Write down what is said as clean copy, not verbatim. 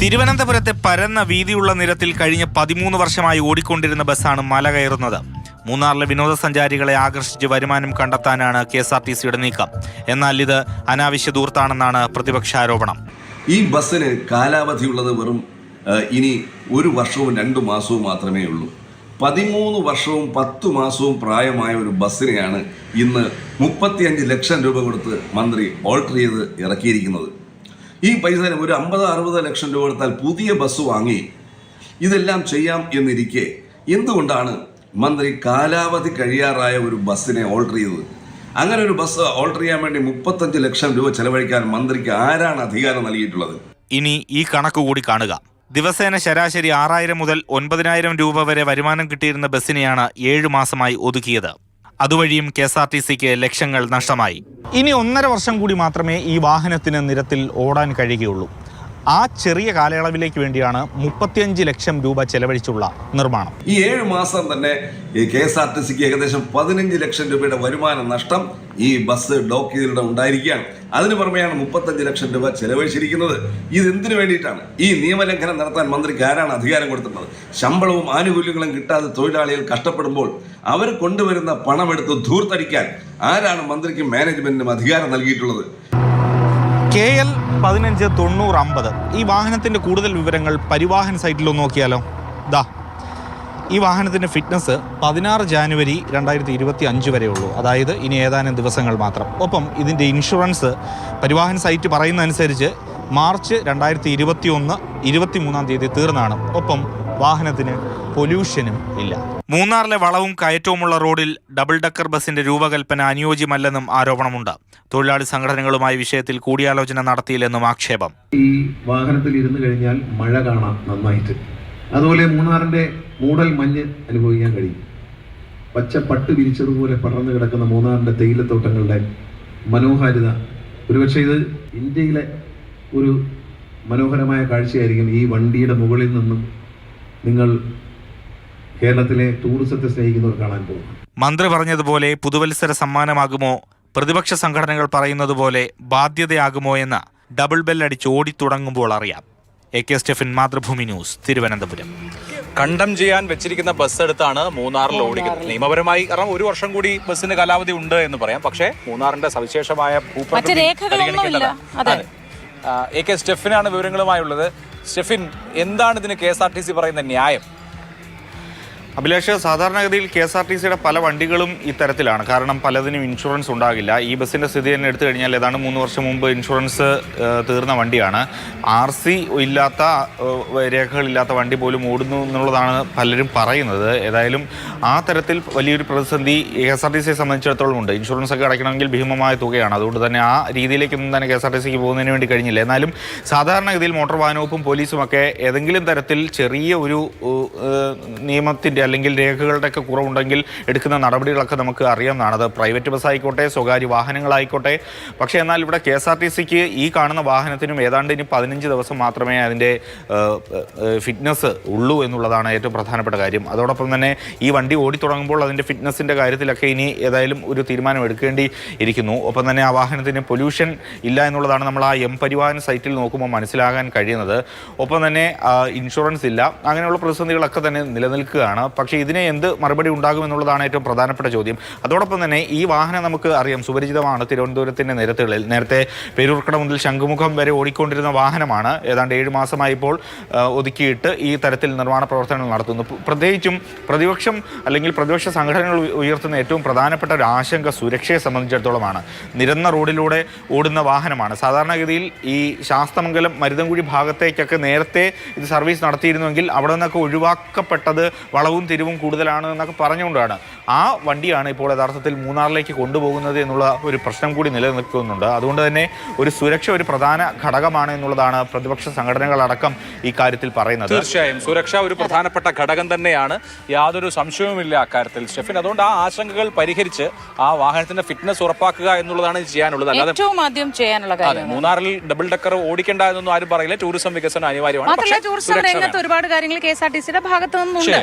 തിരുവനന്തപുരത്തെ പരന്ന വീതിയുള്ള നിരത്തിൽ കഴിഞ്ഞ 13 വർഷമായി ഓടിക്കൊണ്ടിരുന്ന ബസ്സാണ് മല കയറുന്നത്. മൂന്നാറിലെ വിനോദസഞ്ചാരികളെ ആകർഷിച്ച് വരുമാനം കണ്ടെത്താനാണ് KSRTCയുടെ നീക്കം. എന്നാൽ ഇത് അനാവശ്യ ദൂർത്താണെന്നാണ് പ്രതിപക്ഷാരോപണം. ഈ ബസ്സിന് കാലാവധിയുള്ളത് വെറും ഇനി 1 വർഷവും 2 മാസവും മാത്രമേ ഉള്ളൂ. 13 വർഷവും 10 മാസവും പ്രായമായ ഒരു ബസ്സിനെയാണ് ഇന്ന് 35 ലക്ഷം രൂപ കൊടുത്ത് മന്ത്രി ഓൾട്ടർ ചെയ്ത് ഇറക്കിയിരിക്കുന്നത്. ഈ പൈസ ഒരു 50-60 ലക്ഷം രൂപ കൊടുത്താൽ പുതിയ ബസ് വാങ്ങി ഇതെല്ലാം ചെയ്യാം എന്നിരിക്കെ എന്തുകൊണ്ടാണ് മന്ത്രി കാലാവധി കഴിയാറായ ഒരു ബസ്സിനെ ഓൾട്ടർ ചെയ്തത്? അങ്ങനെ ഒരു ബസ് ഓൾട്ടർ ചെയ്യാൻ വേണ്ടി 35 ലക്ഷം രൂപ ചെലവഴിക്കാൻ മന്ത്രിക്ക് ആരാണ് അധികാരം നൽകിയിട്ടുള്ളത്? ഇനി ഈ കണക്ക് കൂടി കാണുക. ദിവസേന ശരാശരി 6000 മുതൽ 9000 രൂപ വരെ വരുമാനം കിട്ടിയിരുന്ന ബസ്സിനെയാണ് 7 മാസമായി ഒതുക്കിയത്. അതുവഴിയും KSRTCക്ക് ലക്ഷങ്ങൾ നഷ്ടമായി. ഇനി 1.5 വർഷം കൂടി മാത്രമേ ഈ വാഹനത്തിന് നിരത്തിൽ ഓടാൻ കഴിയുകയുള്ളൂ. ആ ചെറിയ കാലയളവിലേക്ക് വേണ്ടിയാണ് 35 ലക്ഷം രൂപ ചെലവഴിച്ചുള്ള നിർമ്മാണം. ഈ 7 മാസം തന്നെ KSRTCക്ക് ഏകദേശം 15 ലക്ഷം രൂപയുടെ വരുമാന നഷ്ടം ഈ ബസ് ഡോക്ക് ചെയ്തിലൂടെ ഉണ്ടായിരിക്കുകയാണ്. അതിന് പുറമെയാണ് 35 ലക്ഷം രൂപ ചെലവഴിച്ചിരിക്കുന്നത്. ഇതെന്തിനു വേണ്ടിയിട്ടാണ്? ഈ നിയമലംഘനം നടത്താൻ മന്ത്രിക്ക് ആരാണ് അധികാരം കൊടുത്തിട്ടുള്ളത്? ശമ്പളവും ആനുകൂല്യങ്ങളും കിട്ടാതെ തൊഴിലാളികൾ കഷ്ടപ്പെടുമ്പോൾ അവർ കൊണ്ടുവരുന്ന പണമെടുത്ത് ധൂർത്തടിക്കാൻ ആരാണ് മന്ത്രിക്കും മാനേജ്മെന്റിനും അധികാരം നൽകിയിട്ടുള്ളത്? KL 159050 ഈ വാഹനത്തിൻ്റെ കൂടുതൽ വിവരങ്ങൾ പരിവാഹൻ സൈറ്റിൽ നോക്കിയാലോ. ഈ വാഹനത്തിൻ്റെ ഫിറ്റ്നസ് 16 ജാനുവരി 2025 വരെ ഉള്ളൂ. അതായത് ഇനി ഏതാനും ദിവസങ്ങൾ മാത്രം. ഒപ്പം ഇതിൻ്റെ ഇൻഷുറൻസ് പരിവാഹൻ സൈറ്റ് പറയുന്ന അനുസരിച്ച് മാർച്ച് 2021 23-ാം തീയതി തീർന്നാണ്. ഒപ്പം വാഹനത്തിന് പൊല്യൂഷനും ഇല്ല. മൂന്നാറിലെ വളവും കയറ്റവുമുള്ള റോഡിൽ ഡബിൾ ഡക്കർ ബസിന്റെ രൂപകൽപ്പന അനുയോജ്യമല്ലെന്നും ആരോപണമുണ്ട്. തൊഴിലാളി സംഘടനകളുമായി വിഷയത്തിൽ കൂടിയാലോചന നടത്തിയില്ലെന്നും ആക്ഷേപം. ഈ വാഹനത്തിൽ ഇരുന്ന് കഴിഞ്ഞാൽ മഴ കാണാം നന്നായിട്ട്. അതുപോലെ മൂന്നാറിന്റെ മൂടൽ മഞ്ഞ് അനുഭവിക്കാൻ കഴിയും. പച്ച പട്ട് വിരിച്ചതുപോലെ പടർന്നു കിടക്കുന്ന മൂന്നാറിന്റെ തേയിലത്തോട്ടങ്ങളുടെ മനോഹാരിത, ഒരുപക്ഷെ ഇത് ഇന്ത്യയിലെ ഒരു മനോഹരമായ കാഴ്ചയായിരിക്കും. ഈ വണ്ടിയുടെ മുകളിൽ നിന്നും നിങ്ങൾ കേരളത്തിലെ ടൂറിസത്തെ സ്നേഹിക്കുന്നവർ കാണാൻ പോകും. മന്ത്രി പറഞ്ഞതുപോലെ പുതുവത്സര സമ്മാനമാകുമോ, പ്രതിപക്ഷ സംഘടനകൾ പറയുന്നത് പോലെ ബാധ്യതയാകുമോ എന്ന് ഡബിൾ ബെല്ലടിച്ച് ഓടിത്തുടങ്ങുമ്പോൾ അറിയാം. AK Stephin, Mathrubhumi news, Thiruvananthapuram. കണ്ടം ചെയ്യാൻ വെച്ചിരിക്കുന്ന ബസ് എടുത്താണ് മൂന്നാറിൽ ഓടിക്കുന്നത്. നിയമപരമായി കാരണം 1 വർഷം കൂടി ബസ്സിന് കാലാവധി ഉണ്ട് എന്ന് പറയാം. പക്ഷേ മൂന്നാറിന്റെ സവിശേഷമായ പരിഗണിക്കേണ്ടതാണ്. AK സ്റ്റെഫിനാണ് വിവരങ്ങളുമായുള്ളത്. സ്റ്റെഫിൻ, എന്താണ് ഇതിന് KSRTC പറയുന്ന ന്യായം? അഭിലാഷ്, സാധാരണഗതിയിൽ KSRTCയുടെ പല വണ്ടികളും ഇത്തരത്തിലാണ്. കാരണം പലതിനും ഇൻഷുറൻസ് ഉണ്ടാകില്ല. ഈ ബസ്സിൻ്റെ സ്ഥിതി തന്നെ എടുത്തു കഴിഞ്ഞാൽ ഏതാണ്ട് 3 വർഷം മുമ്പ് ഇൻഷുറൻസ് തീർന്ന വണ്ടിയാണ്. RC ഇല്ലാത്ത, രേഖകളില്ലാത്ത വണ്ടി പോലും ഓടുന്നു എന്നുള്ളതാണ് പലരും പറയുന്നത്. ഏതായാലും ആ തരത്തിൽ വലിയൊരു പ്രതിസന്ധി KSRTCയെ സംബന്ധിച്ചിടത്തോളം ഉണ്ട്. ഇൻഷുറൻസ് ഒക്കെ അടയ്ക്കണമെങ്കിൽ ഭീമമായ തുകയാണ്. അതുകൊണ്ട് തന്നെ ആ രീതിയിലേക്കൊന്നും തന്നെ KSRTCക്ക് പോകുന്നതിന് വേണ്ടി കഴിഞ്ഞില്ല. എന്നാലും സാധാരണഗതിയിൽ മോട്ടോർ വാഹന വകുപ്പും പോലീസും ഒക്കെ ഏതെങ്കിലും തരത്തിൽ ചെറിയ ഒരു നിയമത്തിൻ്റെ അല്ലെങ്കിൽ രേഖകളുടെയൊക്കെ കുറവുണ്ടെങ്കിൽ എടുക്കുന്ന നടപടികളൊക്കെ നമുക്ക് അറിയാവുന്നതാണ്. അത് പ്രൈവറ്റ് ബസ് ആയിക്കോട്ടെ, സ്വകാര്യ വാഹനങ്ങളായിക്കോട്ടെ. പക്ഷേ എന്നാൽ ഇവിടെ KSRTCക്ക് ഈ കാണുന്ന വാഹനത്തിനും ഏതാണ്ട് ഇനി 15 ദിവസം മാത്രമേ അതിൻ്റെ ഫിറ്റ്നസ് ഉള്ളൂ എന്നുള്ളതാണ് ഏറ്റവും പ്രധാനപ്പെട്ട കാര്യം. അതോടൊപ്പം തന്നെ ഈ വണ്ടി ഓടിത്തുടങ്ങുമ്പോൾ അതിൻ്റെ ഫിറ്റ്നസിൻ്റെ കാര്യത്തിലൊക്കെ ഇനി ഏതായാലും ഒരു തീരുമാനം എടുക്കേണ്ടി ഇരിക്കുന്നു. ഒപ്പം തന്നെ ആ വാഹനത്തിന് പൊല്യൂഷൻ ഇല്ല എന്നുള്ളതാണ് നമ്മൾ ആ പരിവാഹൻ സൈറ്റിൽ നോക്കുമ്പോൾ മനസ്സിലാകാൻ കഴിയുന്നത്. ഒപ്പം തന്നെ ഇൻഷുറൻസ് ഇല്ല. അങ്ങനെയുള്ള പ്രതിസന്ധികളൊക്കെ തന്നെ നിലനിൽക്കുകയാണ്. പക്ഷേ ഇതിനെ എന്ത് മറുപടി ഉണ്ടാകുമെന്നുള്ളതാണ് ഏറ്റവും പ്രധാനപ്പെട്ട ചോദ്യം. അതോടൊപ്പം തന്നെ ഈ വാഹനം നമുക്ക് അറിയാം, സുപരിചിതമാണ്. തിരുവനന്തപുരത്തിൻ്റെ നിരത്തുകളിൽ നേരത്തെ പേരൂർക്കട മുതൽ ശംഖുമുഖം വരെ ഓടിക്കൊണ്ടിരുന്ന വാഹനമാണ്. ഏതാണ്ട് 7 മാസമായി ഇപ്പോൾ ഒതുക്കിയിട്ട് ഈ തരത്തിൽ നിർമ്മാണ പ്രവർത്തനങ്ങൾ നടത്തുന്നു. പ്രത്യേകിച്ചും പ്രതിപക്ഷം അല്ലെങ്കിൽ പ്രതിപക്ഷ സംഘടനകൾ ഉയർത്തുന്ന ഏറ്റവും പ്രധാനപ്പെട്ട ഒരു ആശങ്ക സുരക്ഷയെ സംബന്ധിച്ചിടത്തോളമാണ്. നിരന്ന റോഡിലൂടെ ഓടുന്ന വാഹനമാണ്. സാധാരണഗതിയിൽ ഈ ശാസ്തമംഗലം മരുതൻകുഴി ഭാഗത്തേക്കൊക്കെ നേരത്തെ ഇത് സർവീസ് നടത്തിയിരുന്നുവെങ്കിൽ അവിടെ നിന്നൊക്കെ ഒഴിവാക്കപ്പെട്ടത് വളവും തിരിവും കൂടുതലാണ് എന്നൊക്കെ പറഞ്ഞുകൊണ്ടാണ്. ആ വണ്ടിയാണ് ഇപ്പോൾ യഥാർത്ഥത്തിൽ മൂന്നാറിലേക്ക് കൊണ്ടുപോകുന്നത് എന്നുള്ള ഒരു പ്രശ്നം കൂടി നിലനിൽക്കുന്നുണ്ട്. അതുകൊണ്ട് തന്നെ ഒരു സുരക്ഷ ഒരു പ്രധാന ഘടകമാണ് എന്നുള്ളതാണ് പ്രതിപക്ഷ സംഘടനകളടക്കം ഈ കാര്യത്തിൽ പറയുന്നത്. തീർച്ചയായും സുരക്ഷ ഒരു പ്രധാനപ്പെട്ട ഘടകം തന്നെയാണ്, യാതൊരു സംശയവുമില്ല അക്കാര്യത്തിൽ സ്റ്റെഫിൻ. അതുകൊണ്ട് ആ ആശങ്കകൾ പരിഹരിച്ച് ആ വാഹനത്തിന്റെ ഫിറ്റ്നസ് ഉറപ്പാക്കുക എന്നുള്ളതാണ് ചെയ്യാനുള്ളത്. അല്ലാതെ ഏറ്റവും ആദ്യം ചെയ്യാനുള്ള കാര്യം മൂന്നാറിൽ ഡബിൾ ഡക്കർ ഓടിക്കേണ്ട എന്നൊന്നും ആരും പറയില്ല. ടൂറിസം വികസനം അനിവാര്യമാണ്. ടൂറിസം രംഗത്ത് ഒരുപാട് കാര്യങ്ങൾ KSRTCയുടെ ഭാഗത്തു നിന്നുണ്ട്.